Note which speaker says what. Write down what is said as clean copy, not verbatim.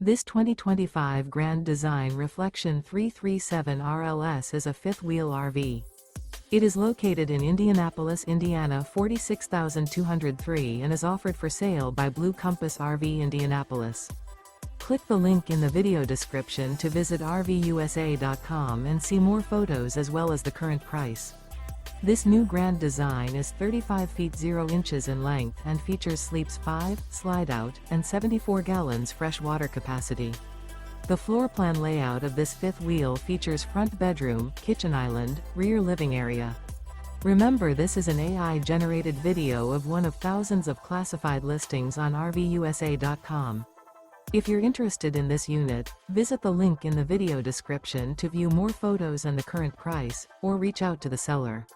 Speaker 1: This 2025 Grand Design Reflection 337 RLS is a fifth-wheel RV. It is located in Indianapolis, Indiana 46203 and is offered for sale by Blue Compass RV Indianapolis. Click the link in the video description to visit RVUSA.com and see more photos as well as the current price. This new Grand Design is 35 feet 0 inches in length and features sleeps 5, slide-out, and 74 gallons fresh water capacity. The floor plan layout of this fifth wheel features front bedroom, kitchen island, rear living area. Remember, this is an AI-generated video of one of thousands of classified listings on RVUSA.com. If you're interested in this unit, visit the link in the video description to view more photos and the current price, or reach out to the seller.